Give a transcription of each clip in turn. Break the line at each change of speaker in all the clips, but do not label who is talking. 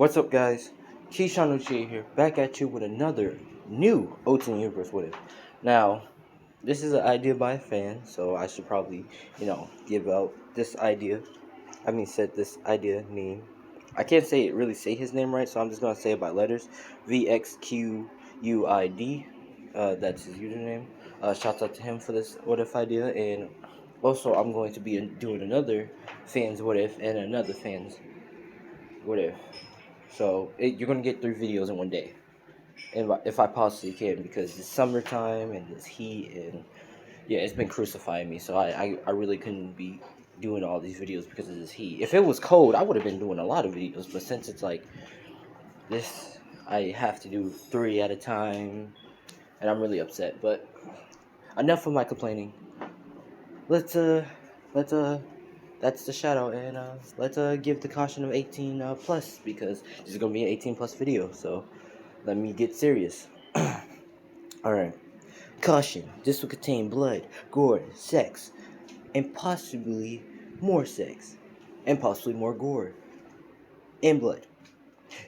What's up, guys? Keyshawn Uchiha here, back at you with another new OT Universe What If. Now, this is an idea by a fan, so I should probably, give out this idea. Set this idea name. I can't really say his name right, so I'm just gonna say it by letters. VXQUID. That's his username. Shout out to him for this What If idea, and also I'm going to be doing another fans What If and another fans What If. So you're gonna get 3 videos in one day, and if I possibly can, because it's summertime and it's heat, and yeah, it's been crucifying me. So I really couldn't be doing all these videos because of this heat. If it was cold, I would have been doing a lot of videos. But since it's like this, I have to do 3 at a time, and I'm really upset. But enough of my complaining. Let's let's that's the shadow, and let's give the caution of 18 plus, because this is gonna be an 18 plus video. So let me get serious. Alright. Caution. This will contain blood, gore, sex, and possibly more sex. And possibly more gore. And blood.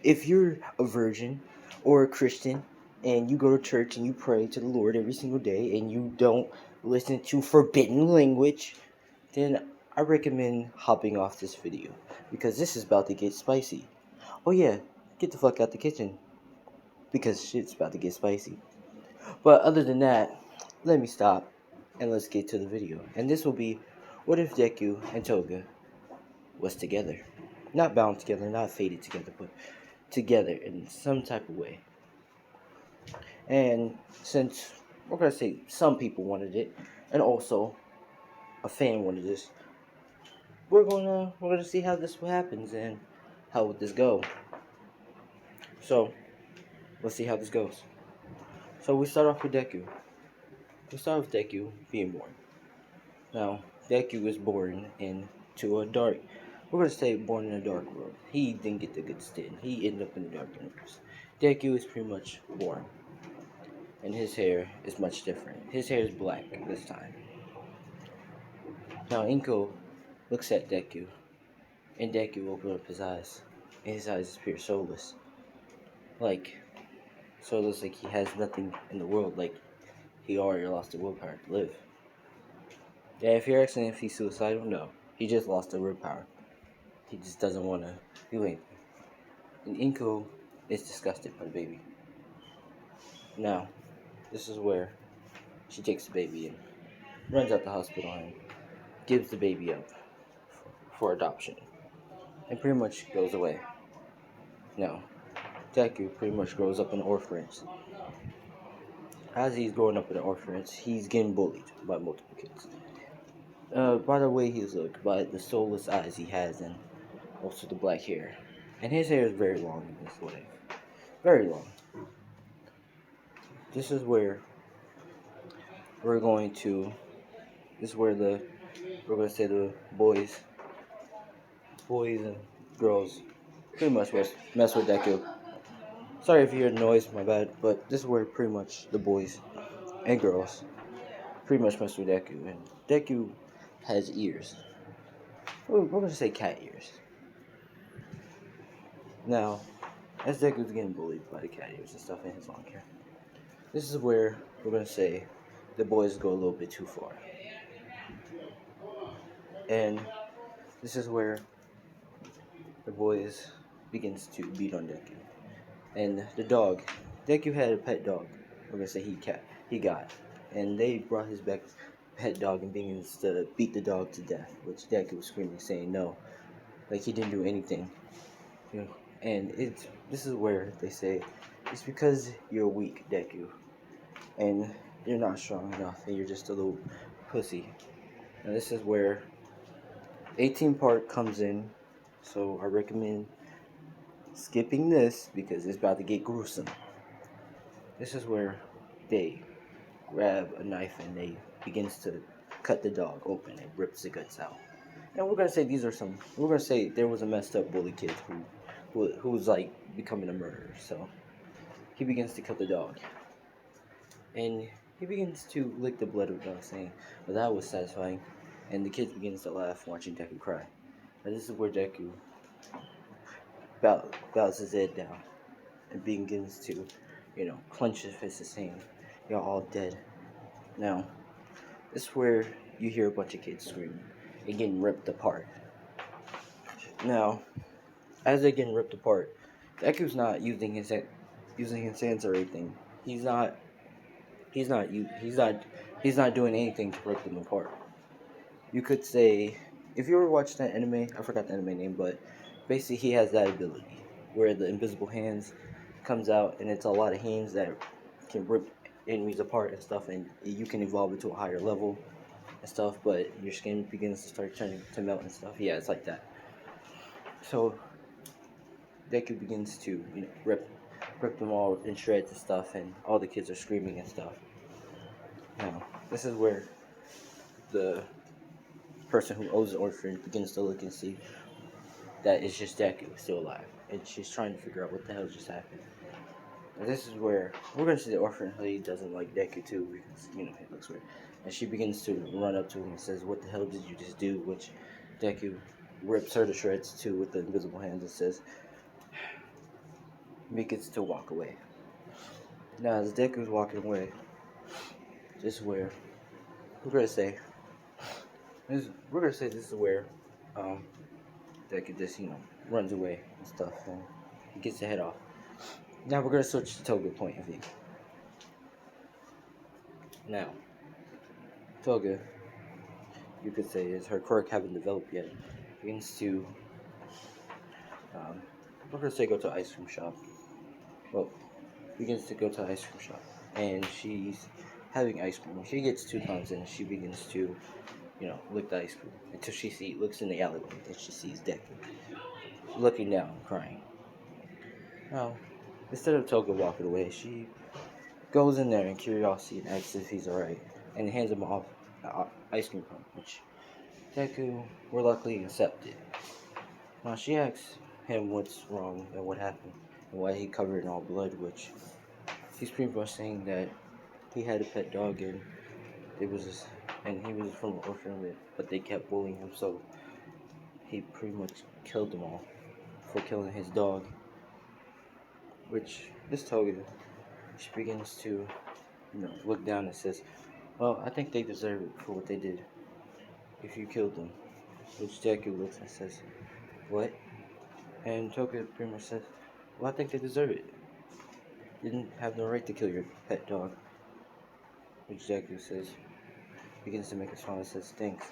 If you're a virgin or a Christian and you go to church and you pray to the Lord every single day and you don't listen to forbidden language, then I recommend hopping off this video, because this is about to get spicy. Oh yeah, get the fuck out the kitchen, because shit's about to get spicy. But other than that, let me stop and let's get to the video. And this will be, what if Deku and Toga was together? Not bound together, not faded together, but together in some type of way. And since we're gonna say some people wanted it, and also a fan wanted this, we're gonna see how this happens and how would this go. So let's see how this goes. So we start off with Deku. We start with Deku being born. Now, Deku was born into a dark, we're going to say born in a dark world. He didn't get the good stint. He ended up in the dark universe. Deku is pretty much born, and his hair is much different. His hair is black this time. Now, Inko looks at Deku, and Deku opens up his eyes, and his eyes appear soulless. So it looks like he has nothing in the world, like he already lost the willpower to live. Yeah, if you're asking if he's suicidal, no. He just lost the willpower. He just doesn't want to do anything. And Inko is disgusted by the baby. Now, this is where she takes the baby and runs out the hospital and gives the baby up for adoption. And pretty much goes away. Now, Deku pretty much grows up in an orphanage. As he's growing up in an orphanage, he's getting bullied by multiple kids. By the way he looks, by the soulless eyes he has, and also the black hair. And his hair is very long in this way. Very long. This is where we're going to, this is where we're going to say the boys and girls pretty much mess with Deku. Sorry if you hear noise, my bad, but this is where pretty much the boys and girls pretty much mess with Deku. And Deku has ears. We're going to say cat ears. Now, as Deku's getting bullied by the cat ears and stuff in his long hair, this is where we're going to say the boys go a little bit too far. And this is where the boys begins to beat on Deku. And the dog, Deku had a pet dog. We're going to say he got. And they brought his pet dog and begins to beat the dog to death, which Deku was screaming, saying no. Like he didn't do anything. And this is where they say, it's because you're weak, Deku. And you're not strong enough, and you're just a little pussy. And this is where 18 part comes in, so I recommend skipping this because it's about to get gruesome. This is where they grab a knife and they begins to cut the dog open and rips the guts out. And we're gonna say we're gonna say there was a messed up bully kid who was like becoming a murderer. So he begins to cut the dog. And he begins to lick the blood of the dog, saying, well, that was satisfying. And the kid begins to laugh, watching Deku cry. And this is where Deku bows his head down and begins to, clench his fist and saying, "You're all dead." Now, this is where you hear a bunch of kids screaming and getting ripped apart. Now, as they're getting ripped apart, Deku's not using his hands or anything. He's not he's not u- he's not doing anything to rip them apart. You could say, if you ever watched that anime, I forgot the anime name, but basically he has that ability where the invisible hands comes out and it's a lot of hands that can rip enemies apart and stuff, and you can evolve into a higher level and stuff, but your skin begins to start turning to melt and stuff. Yeah, it's like that. So Deku begins to rip them all in shreds and stuff, and all the kids are screaming and stuff. Now, this is where the person who owns the orphan begins to look and see that it's just Deku still alive, and she's trying to figure out what the hell just happened. And this is where we're gonna see the orphan lady doesn't like Deku too, because he looks weird, and she begins to run up to him and says, "What the hell did you just do?" Which Deku rips her to shreds too with the invisible hands and says, begins to walk away. Now, as Deku's walking away, this is where we're gonna say this is where um, Deku just runs away and stuff, and he gets to head off. Now we're gonna switch to Toga point of view. Now, Toga, you could say, is her quirk haven't developed yet. Begins to we're gonna say go to ice cream shop. Well, begins to go to ice cream shop, and she's having ice cream. When she gets 2 pounds in, she begins to lick the ice cream until looks in the alleyway and she sees Deku looking down, crying. Now, instead of Toga walking away, she goes in there in curiosity and asks if he's alright, and hands him off an ice cream cone, which Deku reluctantly accepted. Now, she asks him what's wrong and what happened and why he covered in all blood, which he's pretty much saying that he had a pet dog and he was from an orphanage, but they kept bullying him, so he pretty much killed them all for killing his dog. Which this Toga, she begins to, look down and says, "Well, I think they deserve it for what they did. If you killed them." Which Deku looks and says, "What?" And Toga pretty much says, "Well, I think they deserve it. You didn't have no right to kill your pet dog." Which Deku begins to make a smile and says, "Thanks."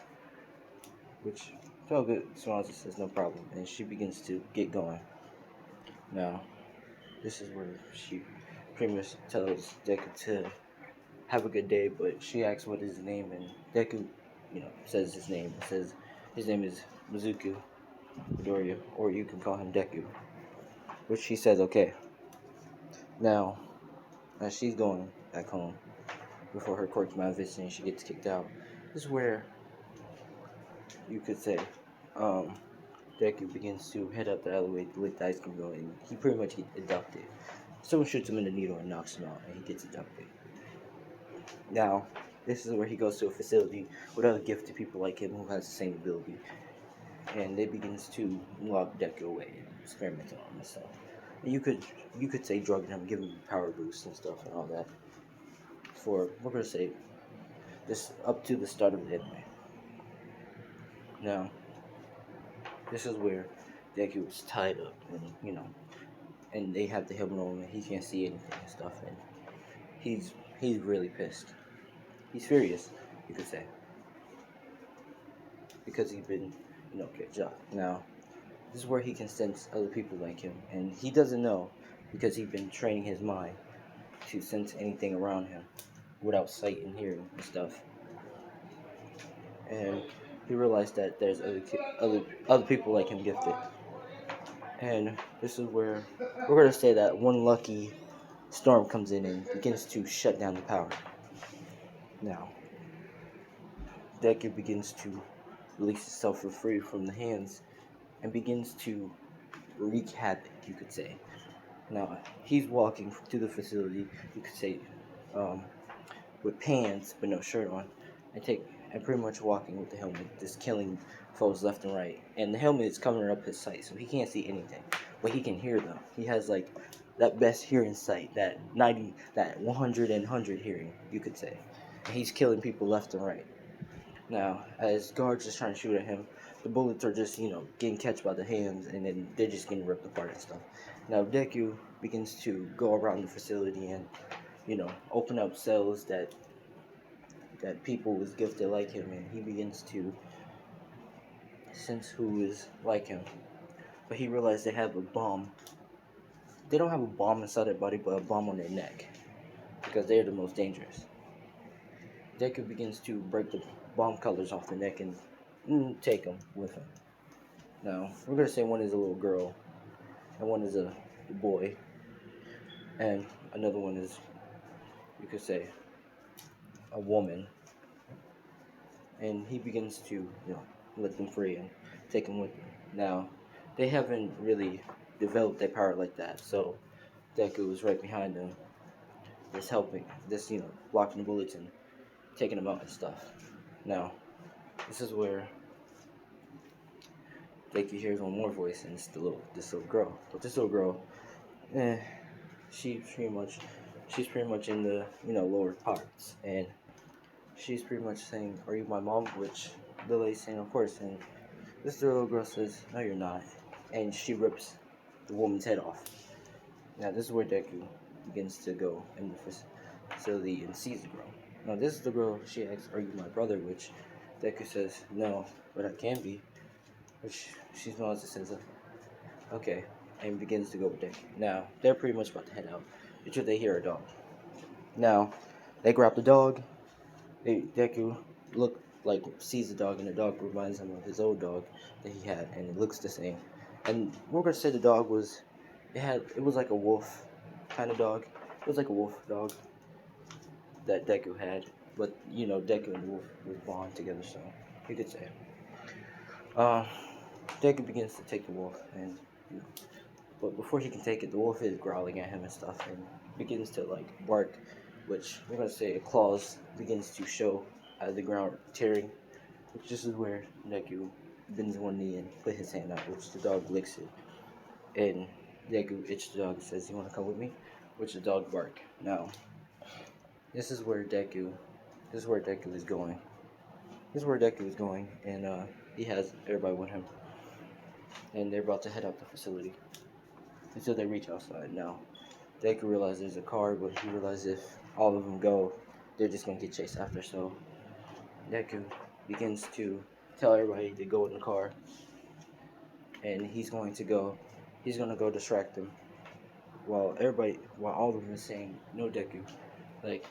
Which Toga smiles and says, "No problem." And she begins to get going. Now, this is where she pretty much tells Deku to have a good day, but she asks what is his name, and Deku, says his name. It says his name is Mizuku Midoriya, or you can call him Deku. Which she says okay. Now, as she's going back home, before her quirk's manifests and she gets kicked out, this is where you could say Deku begins to head up the alleyway to lick the ice cream going, and he pretty much gets abducted. Someone shoots him in the needle and knocks him out, and he gets abducted. Now, this is where he goes to a facility with other gifted people like him who has the same ability, and they begins to lock Deku away and experiment on him and stuff. And you could say drugging him, giving him power boosts and stuff and all that. We're gonna say this up to the start of the anime. Now, this is where Deku was tied up, and and they have the helmet on him, and he can't see anything and stuff, and he's really pissed. He's furious, you could say, because he's been kicked out. Now, this is where he can sense other people like him, and he doesn't know because he's been training his mind to sense anything around him without sight and hearing and stuff. And he realized that there's other people like him gifted. And this is where we're gonna say that one lucky storm comes in and begins to shut down the power. Now, Deku begins to release himself for free from the hands and begins to wreak havoc, you could say. Now, he's walking through the facility, you could say, with pants but no shirt on, and pretty much walking with the helmet, just killing foes left and right. And the helmet is covering up his sight, so he can't see anything. but he can hear them. He has like that best hearing sight, that 90, that 100 and 100 hearing, you could say. And he's killing people left and right. Now, as guards just trying to shoot at him, the bullets are just, getting catch by the hands, and then they're just getting ripped apart and stuff. Now, Deku begins to go around the facility and, open up cells that people was gifted like him, and he begins to sense who is like him. But he realized they have a bomb. They don't have a bomb inside their body, but a bomb on their neck, because they're the most dangerous. Deku begins to break the bomb colors off the neck and take them with him. Now, we're going to say one is a little girl, and one is a boy, and another one is, you could say, a woman. And he begins to, let them free and take them with him. Now, they haven't really developed their power like that, so Deku is right behind them, just helping, just, blocking the bullets and taking them out and stuff. Now, this is where Deku hears one more voice, and it's this little girl. But this little girl, she's pretty much in the lower parts, and she's pretty much saying, "Are you my mom?" Which the lady's saying, "Of course." And this little girl says, "No, you're not," and she rips the woman's head off. Now this is where Deku begins to go in the facility and sees the girl. Now this is the girl. She asks, "Are you my brother?" Which Deku says, "No, but I can be." Which she smiles and says, "Okay," and begins to go with Deku. Now they're pretty much about to head out until they hear a dog. Now they grab the dog. Deku sees the dog, and the dog reminds him of his old dog that he had, and it looks the same. And we're gonna say the dog was like a wolf kind of dog. It was like a wolf dog that Deku had, but Deku and the wolf was bond together, so you could say. Deku begins to take the wolf, and but before he can take it, the wolf is growling at him and stuff, and begins to bark, which we're gonna say claws begins to show out of the ground, tearing. Which this is where Deku bends one knee and put his hand out, which the dog licks it, and Deku itches the dog and says, "You want to come with me?" Which the dog bark. Now, this is where Deku is going. This is where Deku is going, and he has everybody with him, and they're about to head out the facility until they reach outside. Now, Deku realizes there's a car, but he realizes if all of them go, they're just gonna get chased after. So Deku begins to tell everybody to go in the car, and he's gonna go distract them, while all of them is saying, "No, Deku." Like,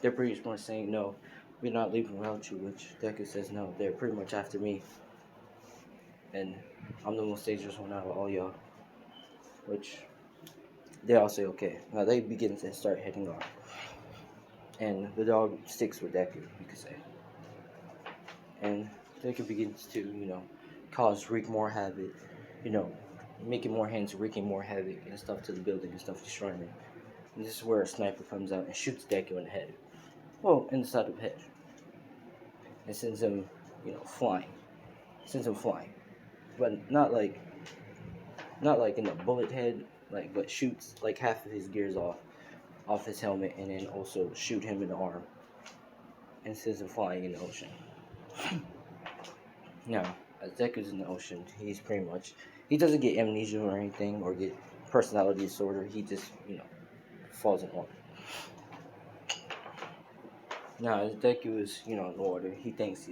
they're pretty much saying, "No, we're not leaving without you," which Deku says, "No, they're pretty much after me, and I'm the most dangerous one out of all y'all," which they all say okay. Now they begin to start heading off, and the dog sticks with Deku, you could say, and Deku begins to cause wreak more havoc, making more hands, wreaking more havoc and stuff to the building and stuff, destroying it. And this is where a sniper comes out and shoots Deku in the head. Well, in the side of the head, and sends him, flying. Sends him flying, but not like in the bullet head, but shoots like half of his gears off his helmet, and then also shoot him in the arm, and sends him flying in the ocean. Now, as Deku's in the ocean, he doesn't get amnesia or anything, or get personality disorder. He just, falls in water. Now, as Deku is, in the water, he thinks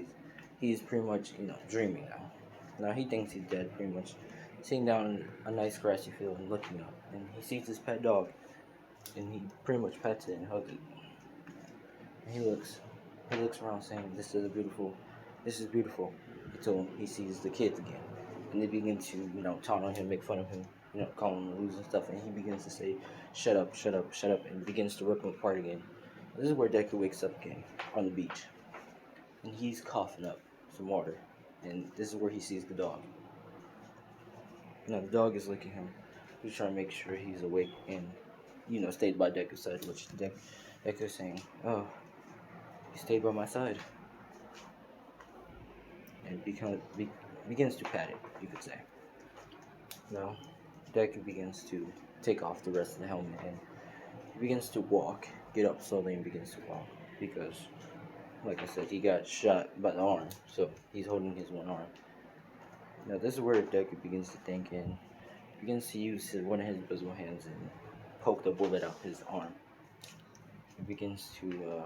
he's pretty much, dreaming now. Now, he thinks he's dead, pretty much. Sitting down in a nice grassy field and looking up, and he sees his pet dog, and he pretty much pets it and hugs it. And he looks around saying, "This is beautiful, until he sees the kids again. And they begin to, taunt on him, make fun of him, call him a loser and stuff, and he begins to say, "Shut up, shut up, shut up," and begins to rip him apart again. This is where Deku wakes up again, on the beach. And he's coughing up some water. And this is where he sees the dog. Now, the dog is licking him. He's trying to make sure he's awake and, stayed by Deku's side, which Deku's saying, "Oh, he stayed by my side." And begins to pat it, you could say. Now, Deku begins to take off the rest of the helmet and he begins to walk, get up slowly and begins to walk because, like I said, he got shot by the arm, so he's holding his one arm. Now this is where Deku begins to think and begins to use one of his invisible hands and poke the bullet out his arm. He begins to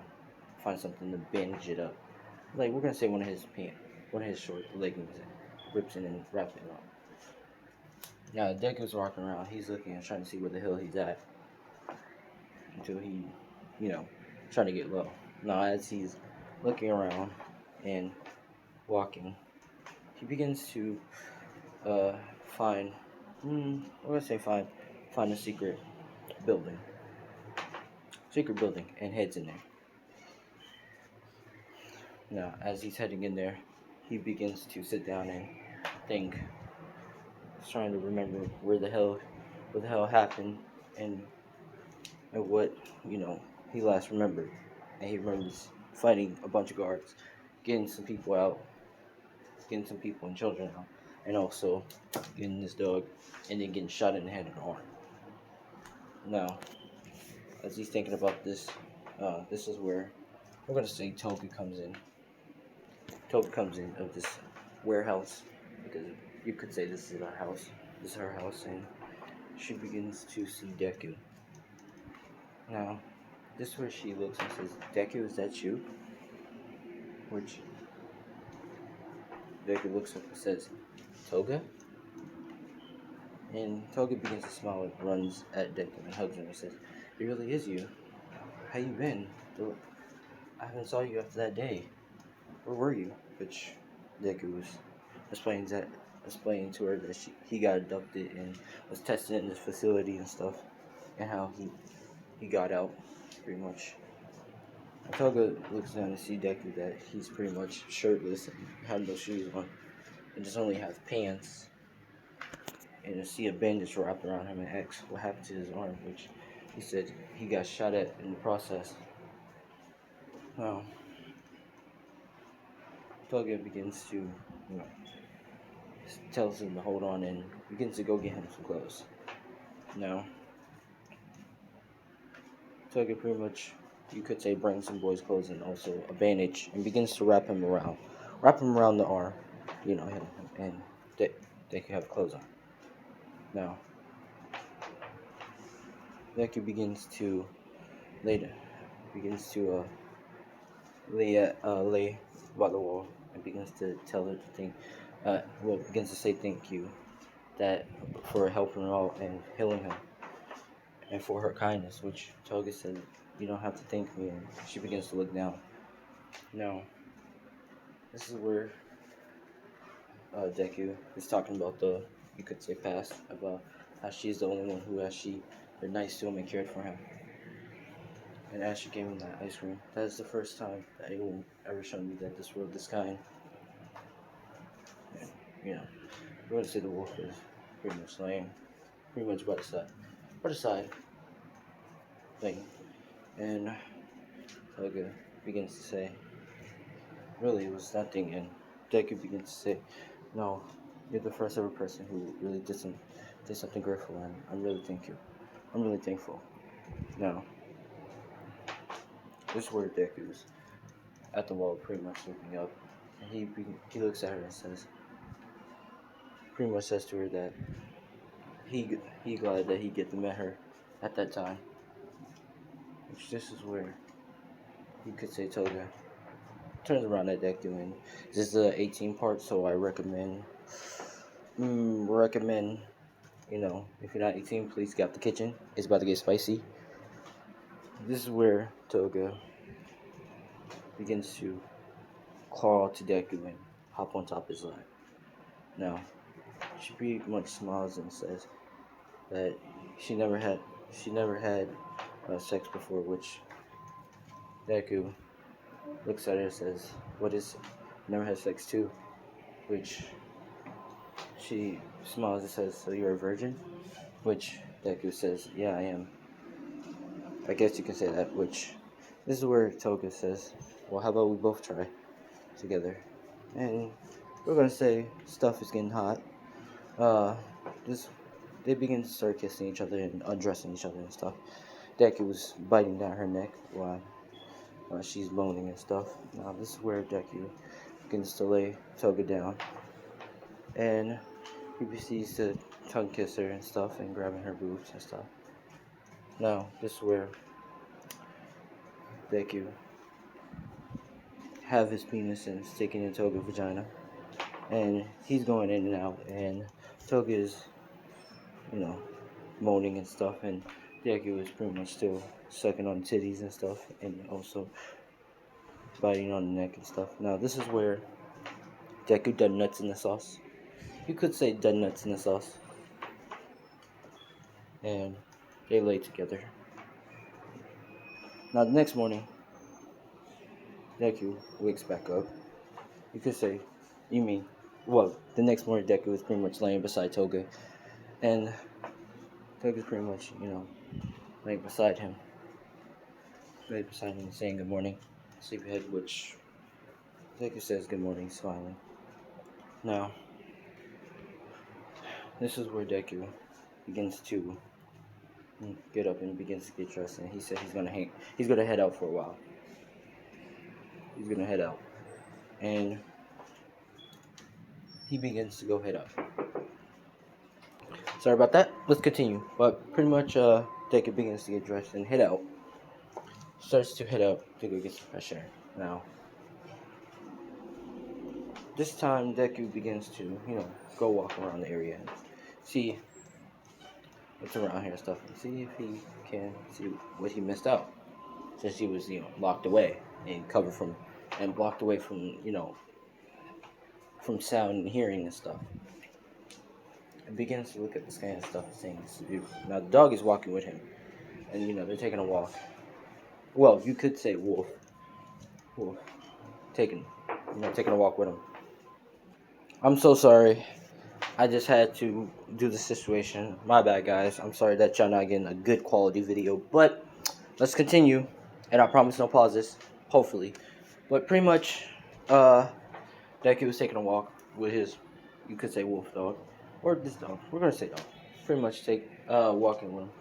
find something to bandage it up. Like we're gonna say one of his one of his short leggings, and rips it and wraps it up. Now Deku's walking around. He's looking and trying to see where the hell he's at until he, trying to get low. Now as he's looking around and walking, he begins to find, I'm gonna say find a building, secret building, and heads in there. Now, as he's heading in there, he begins to sit down and think. He's trying to remember what the hell happened, and what he last remembered. And he remembers fighting a bunch of guards, getting some people out, getting some people and children out, and also getting this dog, and then getting shot in the head and arm. Now, as he's thinking about this, this is where we're gonna say Toga comes in. Toga comes in of this warehouse, because you could say this is our house. This is her house, and she begins to see Deku. Now, this is where she looks and says, "Deku, is that you?" Which Deku looks up and says, "Toga?" And Toga begins to smile and runs at Deku and hugs him and says, "It really is you. How you been? I haven't saw you after that day. Where were you?" Which Deku was explaining to her that he got abducted and was tested in this facility and stuff, and how he got out, pretty much. And Toga looks down to see Deku that he's pretty much shirtless and have no shoes on, and just only has pants, and to see a bandage wrapped around him and asks what happened to his arm, which he said he got shot at in the process. Now, Toga begins to, tells him to hold on and begins to go get him some clothes. Now, Toga pretty much, you could say, brings some boys' clothes and also a bandage and begins to wrap him around the arm, and they can have clothes on. Now, Deku begins to lay by the wall and begins to tell her to think, begins to say thank you for helping her out and healing him, and for her kindness, which Toga said, "You don't have to thank me," and she begins to look down. Now, this is where Deku is talking about you could say past, about how she's the only one who has been nice to him and cared for him. And as she gave him that ice cream, that is the first time that anyone ever showed me that this world is kind. And, we're going to say the wolf is pretty much laying, pretty much by the side thing. And Toga begins to say, "Really, it was nothing." And Deku begins to say, "No, you're the first ever person who really did something grateful, and I'm really thankful." Now, this is where Deku's at the wall, pretty much looking up, and he looks at her and pretty much says to her that he glad that he get to meet her at that time. Which this is where you could say Toga turns around at Deku, and this is the 18 part, so I recommend, if you're not 18, please get out the kitchen. It's about to get spicy. This is where Toga begins to crawl to Deku and hop on top of his lap. Now, she pretty much smiles and says that she never had sex before, which Deku looks at her and says, "What is never had sex too?" Which she smiles and says, "So you're a virgin?" Which Deku says, "Yeah, I am. I guess you can say that." Which this is where Toga says, "Well, how about we both try together?" And we're gonna say stuff is getting hot. This they begin to start kissing each other and undressing each other and stuff. Deku was biting down her neck while she's moaning and stuff. Now this is where Deku begins to lay Toga down, and he proceeds to tongue kiss her and stuff and grabbing her boobs and stuff. Now this is where Deku have his penis and sticking in Toga's vagina, and he's going in and out, and Toga is, moaning and stuff, and Deku is pretty much still sucking on titties and stuff, and also biting on the neck and stuff. Now this is where Deku done nuts in the sauce. You could say done nuts in the sauce, and they lay together. Now the next morning, Deku wakes back up. You could say, the next morning Deku is pretty much laying beside Toga, and Toga's pretty much, laying beside him. Laying beside him and saying good morning, sleepyhead, which Deku says good morning, smiling. Now, this is where Deku begins to get up and begins to get dressed, and he said he's gonna head out for a while. He's gonna head out, and he begins to go head out. Sorry about that. Let's continue. But pretty much, Deku begins to get dressed and head out. Starts to head out to go get some fresh air. Now, this time Deku begins to, go walk around the area and see what's around here and stuff, and see if he can see what he missed out, since he was, locked away and covered from, and blocked away from, from sound and hearing and stuff. And begins to look at the sky and stuff and saying, "This is beautiful." Now the dog is walking with him, and they're taking a walk. Well, you could say wolf, taking a walk with him. I'm so sorry. I just had to do the situation. My bad, guys. I'm sorry that y'all not getting a good quality video, but let's continue. And I promise no pauses, hopefully. But pretty much, Deku was taking a walk with his, you could say wolf dog, or this dog. We're gonna say dog. Pretty much walking with him.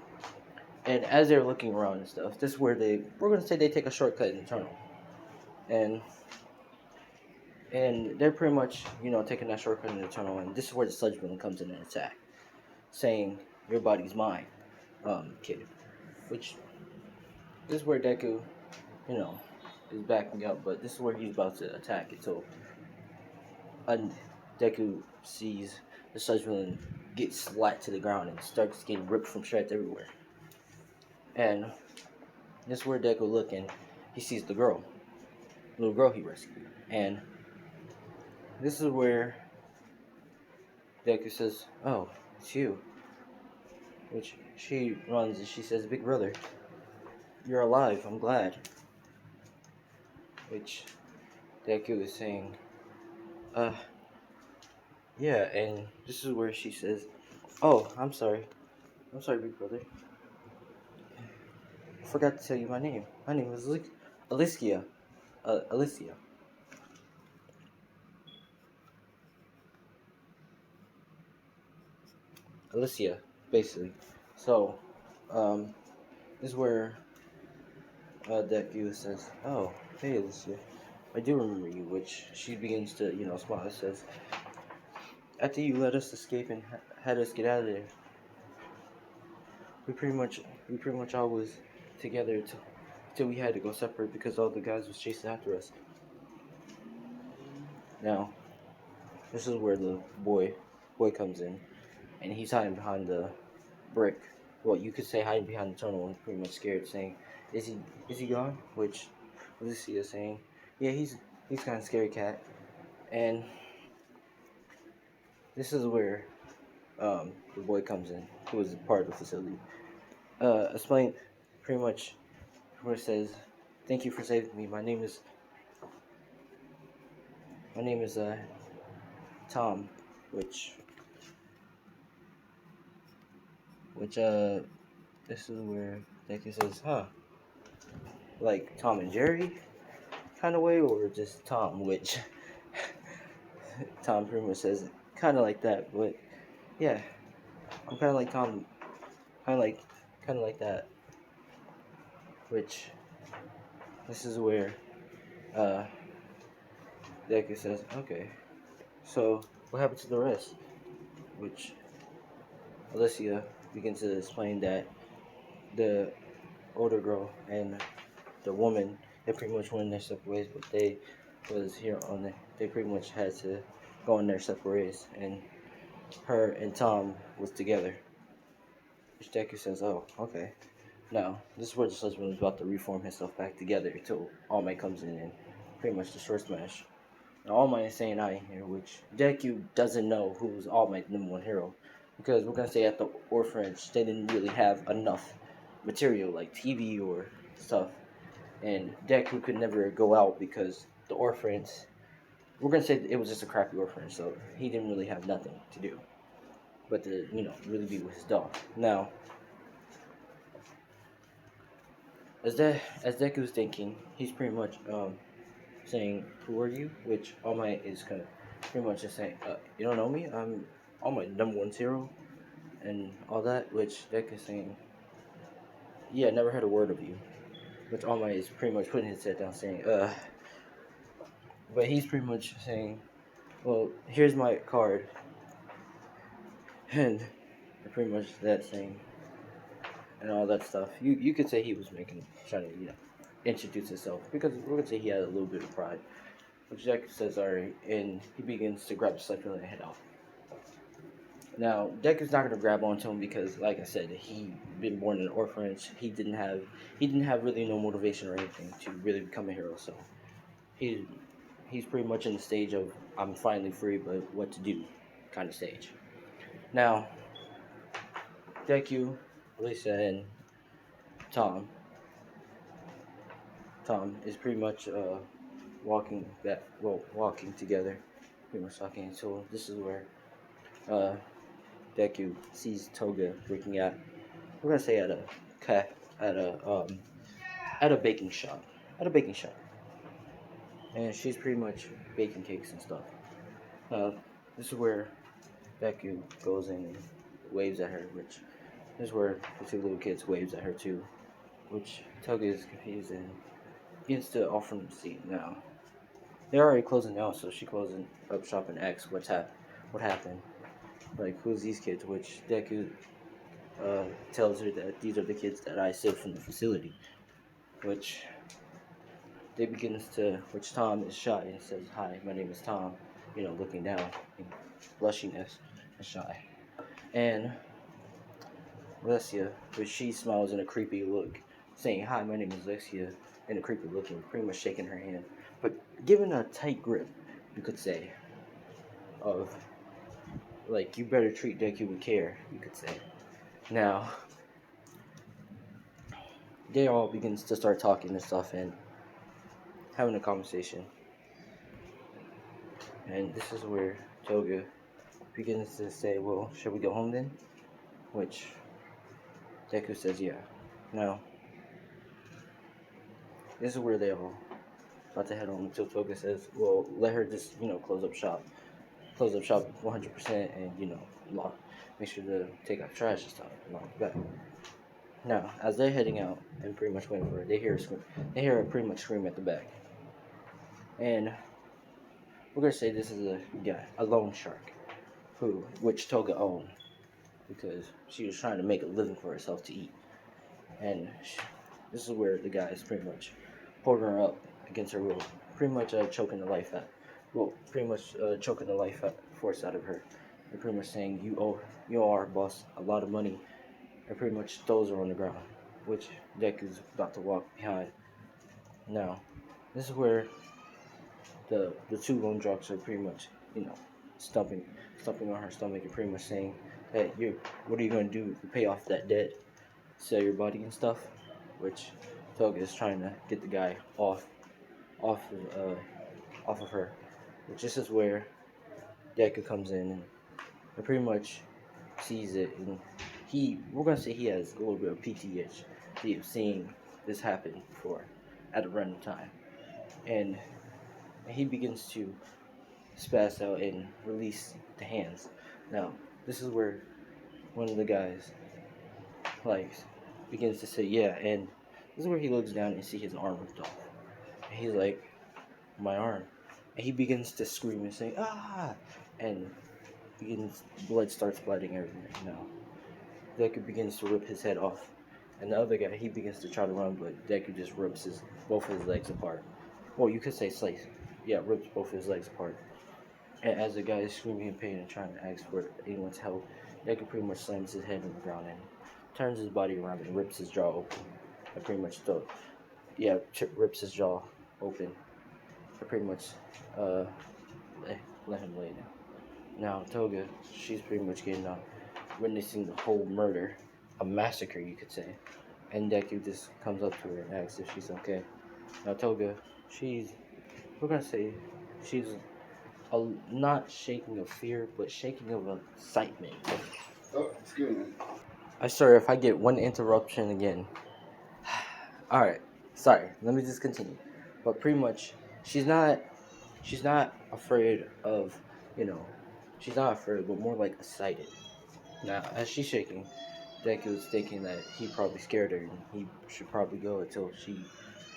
And as they're looking around and stuff, this is where we're gonna say they take a shortcut in the tunnel, and they're pretty much, taking that shortcut in the tunnel, and this is where the sludge villain comes in and attack, saying, "Your body's mine, kid." Which, this is where Deku, is backing up, but this is where he's about to attack it, so Deku sees the sludge villain get slapped to the ground and starts getting ripped from shreds everywhere. And this is where Deku looks, and he sees the little girl he rescued, and this is where Deku says, "Oh, it's you." Which she runs and she says, "Big brother, you're alive, I'm glad." Which Deku is saying, yeah, and this is where she says, "Oh, I'm sorry, big brother. I forgot to tell you my name. My name is Alicia. Alicia." Alicia, basically. So, this is where Deku says, "Oh, hey Alicia, I do remember you." Which she begins to, smile and says, "After you let us escape and had us get out of there, we pretty much all was together till we had to go separate because all the guys was chasing after us." Now, this is where the boy comes in, and he's hiding behind the brick. Well, you could say hiding behind the tunnel and pretty much scared, saying, Is he gone?" Which Lucy is saying, "Yeah, he's kind of scary, cat." And this is where the boy comes in, who is part of the facility. Explain pretty much where it says, "Thank you for saving me. My name is Tom," which this is where Deku says, "Huh, like Tom and Jerry kind of way, or just Tom?" Which Tom pretty much says kind of like that, but yeah, I'm kind of like Tom, kind of like, kind of like that. Which this is where uh, Deku says, "Okay, so what happened to the rest?" Which Alicia begins to explain that the older girl and the woman, they pretty much went their separate ways, but they was here on the, they pretty much had to go in their separate ways, and her and Tom was together. Which Deku says, "Oh, okay." Now this is where the husband is about to reform himself back together until All Might comes in and pretty much destroys Smash. Now All Might is saying I here, which Deku doesn't know who's All Might's number one hero, because we're gonna say at the orphanage they didn't really have enough material like TV or stuff, and Deku could never go out because the orphanage. We're gonna say it was just a crappy orphanage, so he didn't really have nothing to do, but to really be with his dog. Now, as Deku's thinking, he's pretty much saying, "Who are you?" Which All Might is kind of pretty much just saying, "You don't know me? I'm All Might number one hero and all that." Which Deku's saying, "Yeah, never heard a word of you." Which All Might is pretty much putting his head down, saying, But he's pretty much saying, "Well, here's my card," and pretty much that saying and all that stuff. You could say he was trying to introduce himself, because we're gonna say he had a little bit of pride. Which Jack says, "Alright," and he begins to grab the scepter and head out. Now, Deku's not gonna grab onto him because, like I said, he been born in an orphanage. He didn't have really no motivation or anything to really become a hero. So he he's pretty much in the stage of I'm finally free, but what to do, kind of stage. Now, Deku, Lisa, and Tom. Tom is pretty much walking together, pretty much talking. So this is where uh, Deku sees Toga working at, we're gonna say at a at a at a baking shop, and she's pretty much baking cakes and stuff. Uh, this is where Deku goes in and waves at her, which this is where the two little kids waves at her too, which Toga is confused and begins to offer them a seat. Now they're already closing down, so she closing up shop and asks what happened, like who's these kids, which Deku tells her that these are the kids that I saved from the facility, which which Tom is shy and says, "Hi, my name is Tom," looking down, blushing and shy. And Alessia, which she smiles in a creepy look, saying, "Hi, my name is Alessia," in a creepy looking, pretty much shaking her hand, but giving a tight grip, you could say, of, like, you better treat Deku with care, you could say. Now, they all begins to start talking and stuff and having a conversation. And this is where Toga begins to say, "Well, should we go home then?" Which Deku says, "Yeah." Now, this is where they all about to head home until Toga says, "Well, let her just, close up shop 100%, and lock, make sure to take out trash and stuff and lock it back." Now, as they're heading out and pretty much waiting for her, they hear her pretty much scream at the back, and we're gonna say this is a guy, a loan shark, which Toga owned because she was trying to make a living for herself to eat, and this is where the guy is pretty much holding her up against her will, pretty much choking the life out. Well, pretty much choking the life force out of her. And pretty much saying, you owe our boss a lot of money," and pretty much throws her on the ground, which Deku's about to walk behind. Now, this is where the two lone jocks are pretty much, stumping on her stomach and pretty much saying that what are you gonna do to pay off that debt? Sell your body and stuff, which Toga is trying to get the guy off of her. Which this is where Deku comes in and pretty much sees it, and we're gonna say he has a little bit of PTSD of seeing this happen before at a random time, and he begins to spaz out and release the hands. Now, this is where one of the guys like begins to say, yeah, and this is where he looks down and see his arm ripped off. And he's like, my arm. And he begins to scream and say, ah, and blood starts splattering everywhere. Now, Deku begins to rip his head off. And the other guy, he begins to try to run, but Deku just rips both of his legs apart. Well, you could say slice. Yeah, rips both of his legs apart. And as the guy is screaming in pain and trying to ask for anyone's help, Deku pretty much slams his head in the ground and turns his body around and rips his jaw open. I pretty much rips his jaw open. I pretty much let him lay down. Now Toga, she's pretty much getting witnessing the whole murder, a massacre you could say. And Deku just comes up to her and asks if she's okay. Now Toga, we're gonna say she's not shaking of fear, but shaking of excitement.
Oh, excuse me.
I swear, if I get one interruption again. Alright, sorry, let me just continue. But pretty much, she's not afraid of, she's not afraid, but more like excited. Now, as she's shaking, Deku is thinking that he probably scared her and he should probably go until she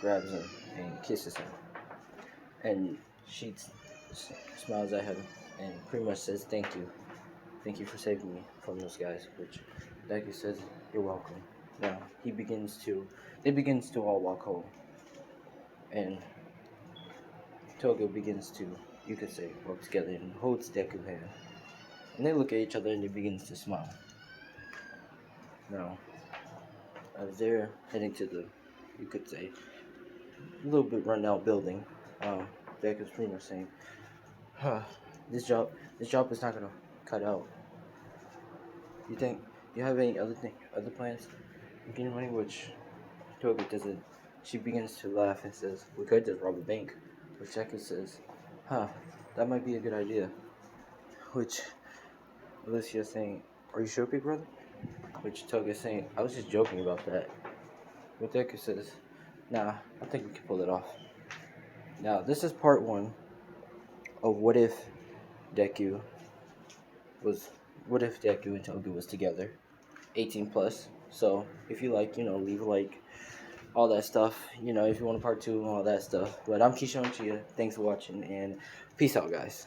grabs him and kisses him. And she smiles at him and pretty much says, thank you. Thank you for saving me from those guys, which Deku says, you're welcome. Now, they begins to all walk home. And Toga begins to, you could say, walk together and holds Deku's hand. And they look at each other and they begins to smile. Now, as they're heading to the, you could say, a little bit run down building, Deku's pretty much saying, this job is not gonna cut out. You think you have any other plans? Getting money, which Toga doesn't. She begins to laugh and says, we could just rob a bank. Which Deku says, that might be a good idea. Which Alicia's saying, are you sure, big brother? Which Toga's saying, I was just joking about that. But Deku says, nah, I think we can pull it off. Now, this is part 1 of what if Deku and Toga was together, 18 plus. So if you like, leave a like, all that stuff. If you want a part 2 and all that stuff. But I'm Keyshawn Chia. Thanks for watching and peace out, guys.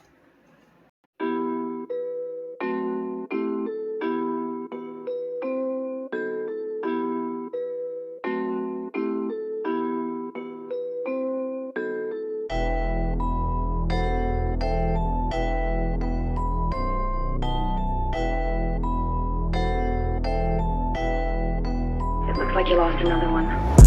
Looks like you lost another one.